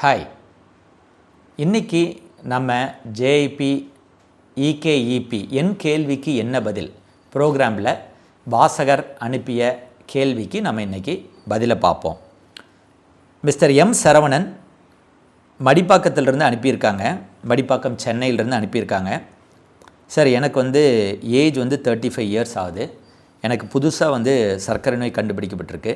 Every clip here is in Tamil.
ஹாய், இன்றைக்கி நம்ம ஜேஐபி இகேஇபி என் கேள்விக்கு என்ன பதில் ப்ரோக்ராமில் வாசகர் அனுப்பிய கேள்விக்கு நம்ம இன்றைக்கி பதிலை பார்ப்போம். மிஸ்டர் எம் சரவணன் மடிப்பாக்கத்திலிருந்து அனுப்பியிருக்காங்க. மடிப்பாக்கம் சென்னையிலிருந்து அனுப்பியிருக்காங்க. சார், எனக்கு ஏஜ் 35 இயர்ஸ் ஆகுது. எனக்கு புதுசாக சர்க்கரை நோய் கண்டுபிடிக்கப்பட்டிருக்கு.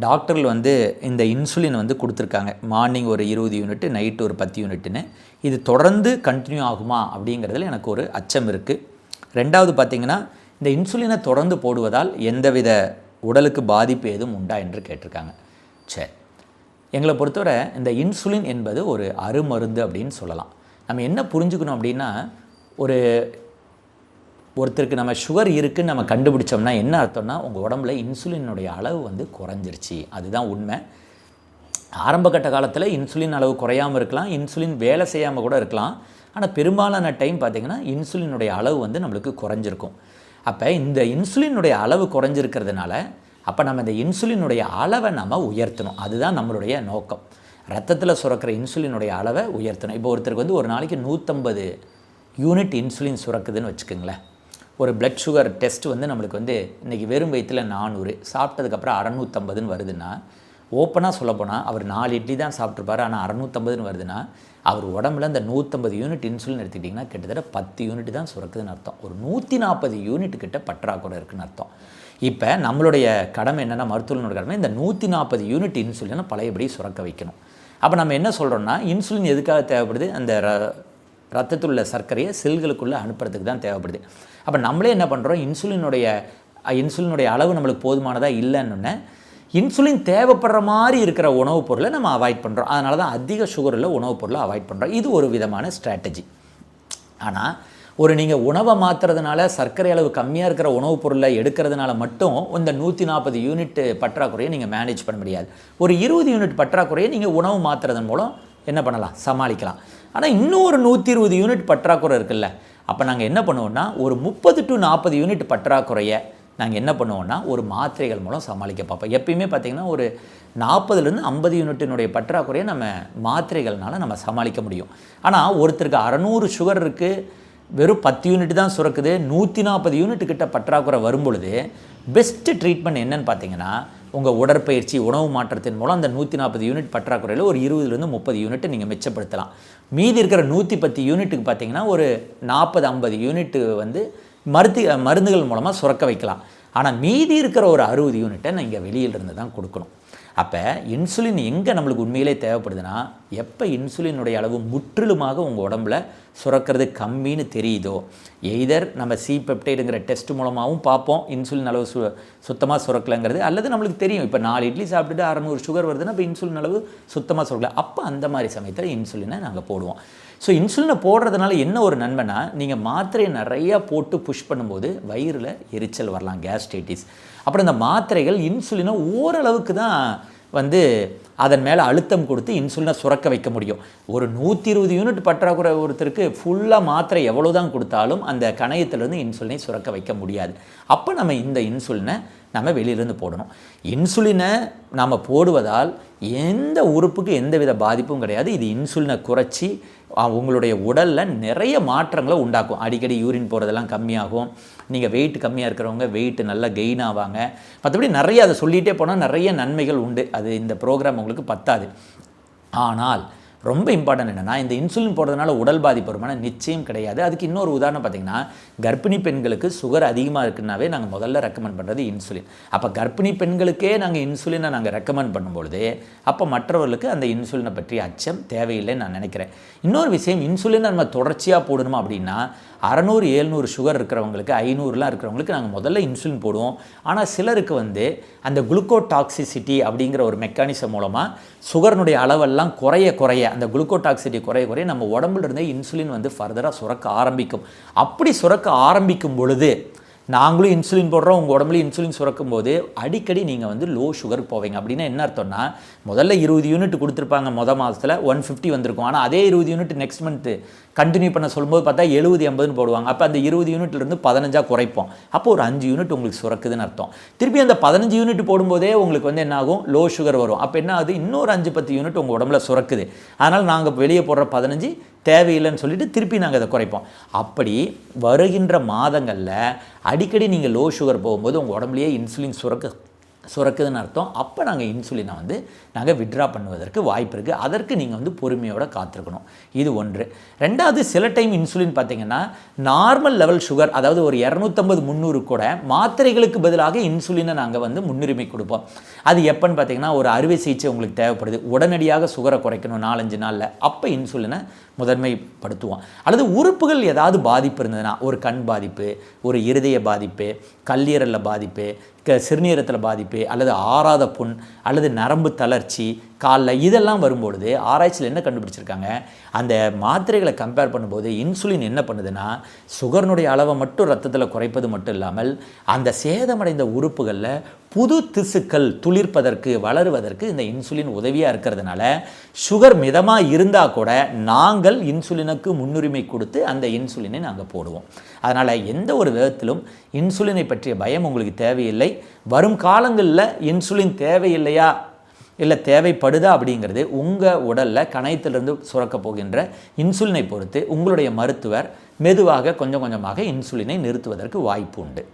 டாக்டர்கள் இந்த இன்சுலின் கொடுத்துருக்காங்க. மார்னிங் ஒரு 20 யூனிட், நைட்டு ஒரு 10 யூனிட்னு. இது தொடர்ந்து கண்டினியூ ஆகுமா அப்படிங்கிறதுல எனக்கு ஒரு அச்சம் இருக்குது. ரெண்டாவது பார்த்திங்கன்னா, இந்த இன்சுலினை தொடர்ந்து போடுவதால் எந்தவித உடலுக்கு பாதிப்பு எதுவும் உண்டா என்று கேட்டிருக்காங்க. சரி, எங்களை பொறுத்தவரை இந்த இன்சுலின் என்பது ஒரு அருமருந்து அப்படின்னு சொல்லலாம். நம்ம என்ன புரிஞ்சுக்கணும் அப்படின்னா, ஒருத்தருக்கு நம்ம சுகர் இருக்குதுன்னு நம்ம கண்டுபிடிச்சோம்னா என்ன அர்த்தம்னா, உங்கள் உடம்புல இன்சுலினுடைய அளவு குறைஞ்சிருச்சு. அதுதான் உண்மை. ஆரம்பகட்ட காலத்தில் இன்சுலின் அளவு குறையாமல் இருக்கலாம், இன்சுலின் வேலை செய்யாமல் கூட இருக்கலாம். ஆனால் பெரும்பாலான டைம் பார்த்திங்கன்னா இன்சுலினுடைய அளவு நம்மளுக்கு குறைஞ்சிருக்கும். அப்போ இந்த இன்சுலினுடைய அளவு குறைஞ்சிருக்கிறதுனால அப்போ நம்ம இந்த இன்சுலினுடைய அளவை நம்ம உயர்த்தணும். அதுதான் நம்மளுடைய நோக்கம். ரத்தத்தில் சுரக்கிற இன்சுலினுடைய அளவை உயர்த்தணும். இப்போ ஒருத்தருக்கு ஒரு நாளைக்கு 150 யூனிட் இன்சுலின் சுரக்குதுன்னு வச்சுக்கோங்களேன். ஒரு பிளட் சுகர் டெஸ்ட் நம்மளுக்கு இன்றைக்கி வெறும் வயிற்றில் 400, சாப்பிட்டதுக்கப்புறம் 650ன்னு வருதுன்னா, ஓப்பனாக சொல்லப்போனால் அவர் 4 இட்லி தான் சாப்பிட்ருப்பார், ஆனால் 650ன்னு வருதுன்னா, அவர் உடம்புல இந்த 150 யூனிட் இன்சுலின் எடுத்துக்கிட்டிங்கன்னா கிட்டத்தட்ட 10 யூனிட் தான் சுரக்குதுன்னு அர்த்தம். ஒரு 140 யூனிட் கிட்ட பற்றாக்குறை இருக்குதுன்னு அர்த்தம். இப்போ நம்மளுடைய கடமை என்னென்னா, மருத்துவனோட கடமை இந்த 140 யூனிட் இன்சுலினை பழையபடி சுரக்க வைக்கணும். அப்போ நம்ம என்ன சொல்கிறோன்னா, இன்சுலின் எதுக்காக தேவைப்படுது? அந்த ரத்தத்தில் உள்ள சர்க்கரையை செல்களுக்குள்ளே அனுப்புறதுக்கு தான் தேவைப்படுது. அப்போ நம்மளே என்ன பண்ணுறோம், இன்சுலினுடைய அளவு நம்மளுக்கு போதுமானதாக இல்லைன்னு இன்சுலின் தேவைப்படுற மாதிரி இருக்கிற உணவுப் பொருளை நம்ம அவாய்ட் பண்ணுறோம். அதனால தான் அதிக சுகர் உள்ள உணவுப் பொருளை அவாய்ட் பண்ணுறோம். இது ஒரு விதமான ஸ்ட்ராட்டஜி. ஆனால் நீங்கள் உணவை மாற்றுறதுனால, சர்க்கரை அளவு கம்மியாக இருக்கிற உணவுப் பொருளை எடுக்கிறதுனால மட்டும் இந்த 140 யூனிட் பற்றாக்குறையை நீங்கள் மேனேஜ் பண்ண முடியாது. ஒரு 20 யூனிட் பற்றாக்குறையை நீங்கள் உணவு மாற்றுறதன் மூலம் என்ன பண்ணலாம், சமாளிக்கலாம். ஆனால் இன்னும் ஒரு 120 யூனிட் பற்றாக்குறை இருக்குல்ல, அப்போ நாங்கள் என்ன பண்ணுவோம்னா, ஒரு 30 to 40 யூனிட் பற்றாக்குறையை நாங்கள் என்ன பண்ணுவோம்னா ஒரு மாத்திரைகள் மூலம் சமாளிக்க பார்ப்போம். எப்பயுமே பார்த்திங்கன்னா ஒரு 40லேருந்து 50 யூனிட்டினுடைய பற்றாக்குறையை நம்ம மாத்திரைகள்னால நம்ம சமாளிக்க முடியும். ஆனால் ஒருத்தருக்கு 600 சுகர் இருக்குது, வெறும் 10 யூனிட் தான் சுரக்குது, 140 யூனிட் கிட்ட பற்றாக்குறை வரும்பொழுது பெஸ்ட்டு ட்ரீட்மெண்ட் என்னன்னு பார்த்தீங்கன்னா, உங்கள் உடற்பயிற்சி, உணவு மாற்றத்தின் மூலம் அந்த 140 யூனிட் பற்றாக்குறையில் ஒரு 20லேருந்து 30 யூனிட் நீங்கள் மிச்சப்படுத்தலாம். மீதி இருக்கிற 110 யூனிட்டுக்கு பார்த்தீங்கன்னா ஒரு 40-50 யூனிட்டு மருந்துகள் மூலமாக சுரக்க வைக்கலாம். ஆனால் மீதி இருக்கிற ஒரு 60 யூனிட்டை நீங்கள் வெளியிலிருந்து தான் கொடுக்கணும். அப்போ இன்சுலின் எங்கே நம்மளுக்கு உண்மையிலே தேவைப்படுதுன்னா, எப்போ இன்சுலினுடைய அளவு முற்றிலுமாக உங்கள் உடம்புல சுரக்கிறது கம்மின்னு தெரியுதோ, எய்தர் நம்ம பெப்டைடுங்கிற டெஸ்ட் மூலமாகவும் பார்ப்போம் இன்சுலின் அளவு சுத்தமாக சுரக்கலைங்கிறது, அல்லது நம்மளுக்கு தெரியும் இப்போ 4 இட்லி சாப்பிட்டுட்டு 600 சுகர் வருதுன்னா இப்போ இன்சுலின் அளவு சுத்தமாக சுரக்கலை. அப்போ அந்த மாதிரி சமயத்தில் இன்சுலினை நாங்கள் போடுவோம். ஸோ இன்சுலினை போடுறதுனால என்ன ஒரு நன்மைனா, நீங்கள் மாத்திரையை நிறையா போட்டு புஷ் பண்ணும்போது வயிறில் எரிச்சல் வரலாம், கேஸ்ட்ரைட்டிஸ். அப்புறம் இந்த மாத்திரைகள் இன்சுலினை ஓரளவுக்கு தான் அதன் மேலே அழுத்தம் கொடுத்து இன்சுலினை சுரக்க வைக்க முடியும். ஒரு 120 யூனிட் பற்றாக்குறை ஒருத்தருக்கு ஃபுல்லாக மாத்திரை எவ்வளோ தான் கொடுத்தாலும் அந்த கணையத்திலேருந்து இன்சுலினை சுரக்க வைக்க முடியாது. அப்போ நம்ம இந்த இன்சுலினை நம்ம வெளியிலேருந்து போடணும். இன்சுலினை நம்ம போடுவதால் எந்த உறுப்புக்கு எந்தவித பாதிப்பும் கிடையாது. இது இன்சுலினை குறைச்சி உங்களுடைய உடலில் நிறைய மாற்றங்களை உண்டாக்கும். அடிக்கடி யூரின் போகிறதெல்லாம் கம்மியாகும். நீங்கள் வெயிட் கம்மியாக இருக்கிறவங்க வெயிட் நல்லா கெயின் ஆவாங்க. மற்றபடி நிறைய அதை சொல்லிகிட்டே போனால் நிறைய நன்மைகள் உண்டு. அது இந்த ப்ரோக்ராம் உங்களுக்கு பத்தாது. ஆனால் ரொம்ப இம்பார்ட்டன்ட் என்னென்னா, இந்த இன்சுலின் போடுறதுனால உடல் பாதிப்பு வருமான நிச்சயம் கிடையாது. அதுக்கு இன்னொரு உதாரணம் பார்த்திங்கன்னா, கர்ப்பிணி பெண்களுக்கு சுகர் அதிகமாக இருக்குன்னாவே நாங்கள் முதல்ல ரெக்கமெண்ட் பண்ணுறது இன்சுலின். அப்போ கர்ப்பிணி பெண்களுக்கே நாங்கள் இன்சுலினை நாங்கள் ரெக்கமெண்ட் பண்ணும்பொழுது அப்போ மற்றவர்களுக்கு அந்த இன்சுலினை பற்றிய அச்சம் தேவையில்லைன்னு நான் நினைக்கிறேன். இன்னொரு விஷயம், இன்சுலினை நம்ம தொடர்ச்சியாக போடணுமா அப்படின்னா 600-700 சுகர் இருக்கிறவங்களுக்கு, 500லாம் இருக்கிறவங்களுக்கு நாங்கள் முதல்ல இன்சுலின் போடுவோம். ஆனால் சிலருக்கு அந்த குளுக்கோடாக்சிசிட்டி அப்படிங்கிற ஒரு மெக்கானிசம் மூலமாக சுகர்னுடைய அளவெல்லாம் குறைய அந்த குளுக்கோடாக்சிட்டி குறைய நம்ம உடம்புல இருந்தே இன்சுலின் ஃபர்தராக சுரக்க ஆரம்பிக்கும். அப்படி சுரக்க ஆரம்பிக்கும் பொழுது நாங்களும் இன்சுலின் போடுறோம், உங்கள் உடம்புல இன்சுலின் சுரக்கும் போது அடிக்கடி நீங்கள் லோ சுகருக்கு போவீங்க. அப்படின்னா என்ன அர்த்தம்னா, முதல்ல 20 யூனிட் கொடுத்துருப்பாங்க, மாதத்தில் 150 வந்திருக்கும். ஆனால் அதே 20 யூனிட் நெக்ஸ்ட் மந்த்து கண்டினியூ பண்ண சொல்லும்போது பார்த்தா 70-80ன்னு போடுவாங்க. அப்போ அந்த 20 யூனிட்லேருந்து 15 குறைப்போம். அப்போ ஒரு 5 யூனிட் உங்களுக்கு சுரக்குதுன்னு அர்த்தம். திருப்பி அந்த 15 யூனிட் போடும்போதே உங்களுக்கு வந்து என்ன ஆகும், லோ சுகர் வரும். அப்போ என்ன ஆகுது, இன்னொரு 5-10 யூனிட் உங்கள் உடம்புல சுரக்குது. அதனால் நாங்கள் வெளியே போடுற 15 தேவையில்லைன்னு சொல்லிட்டு திருப்பி நாங்கள் அதை குறைப்போம். அப்படி வருகின்ற மாதங்களில் அடிக்கடி நீங்கள் லோ சுகர் போகும்போது உங்கள் உடம்புலையே இன்சுலின் சுரக்குதுன்னு அர்த்தம். அப்போ நாங்கள் இன்சுலினை வந்து நாங்கள் விட்ரா பண்ணுவதற்கு வாய்ப்பு இருக்குது. அதற்கு நீங்கள் வந்து பொறுமையோடு காத்திருக்கணும். இது ஒன்று. ரெண்டாவது, சில டைம் இன்சுலின் பார்த்திங்கன்னா நார்மல் லெவல் சுகர், அதாவது ஒரு 250-300 கூட மாத்திரைகளுக்கு பதிலாக இன்சுலினை நாங்கள் வந்து முன்னுரிமை கொடுப்போம். அது எப்போன்னு பார்த்திங்கன்னா, ஒரு அறுவை சிகிச்சை உங்களுக்கு தேவைப்படுது, உடனடியாக சுகரை குறைக்கணும் 4-5 நாளில், அப்போ இன்சுலினை முதன்மைப்படுத்துவோம். அல்லது உறுப்புகள் ஏதாவது பாதிப்பு இருந்ததுன்னா, ஒரு கண் பாதிப்பு, ஒரு இருதய பாதிப்பு, கல்லீரலில் பாதிப்பு, சிறுநீரத்தில் பாதிப்பு, அல்லது ஆறாத புண், அல்லது நரம்பு தளர்ச்சி காலில், இதெல்லாம் வரும்பொழுது ஆராய்ச்சியில் என்ன கண்டுபிடிச்சிருக்காங்க, அந்த மாத்திரைகளை கம்பேர் பண்ணும்போது இன்சுலின் என்ன பண்ணுதுன்னா, சுகர்னுடைய அளவை மட்டும் ரத்தத்தில் குறைப்பது மட்டும் இல்லாமல் அந்த சேதமடைந்த உறுப்புகளில் புது திசுக்கள் துளிர்ப்பதற்கு வளருவதற்கு இந்த இன்சுலின் உதவியாக இருக்கிறதுனால சுகர் மிதமாக இருந்தால் கூட நாங்கள் இன்சுலினுக்கு முன்னுரிமை கொடுத்து அந்த இன்சுலினை நாங்கள் போடுவோம். அதனால் எந்த ஒரு விதத்திலும் இன்சுலினை பற்றிய பயம் உங்களுக்கு தேவையில்லை. வரும் காலங்களில் இன்சுலின் தேவையில்லையா இல்லை தேவைப்படுதா அப்படிங்கிறது உங்கள் உடலில் கணையத்திலிருந்து சுரக்க போகின்ற இன்சுலினை பொறுத்து உங்களுடைய மருத்துவர் மெதுவாக கொஞ்சம் கொஞ்சமாக இன்சுலினை நிறுத்துவதற்கு வாய்ப்பு உண்டு.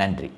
நன்றி.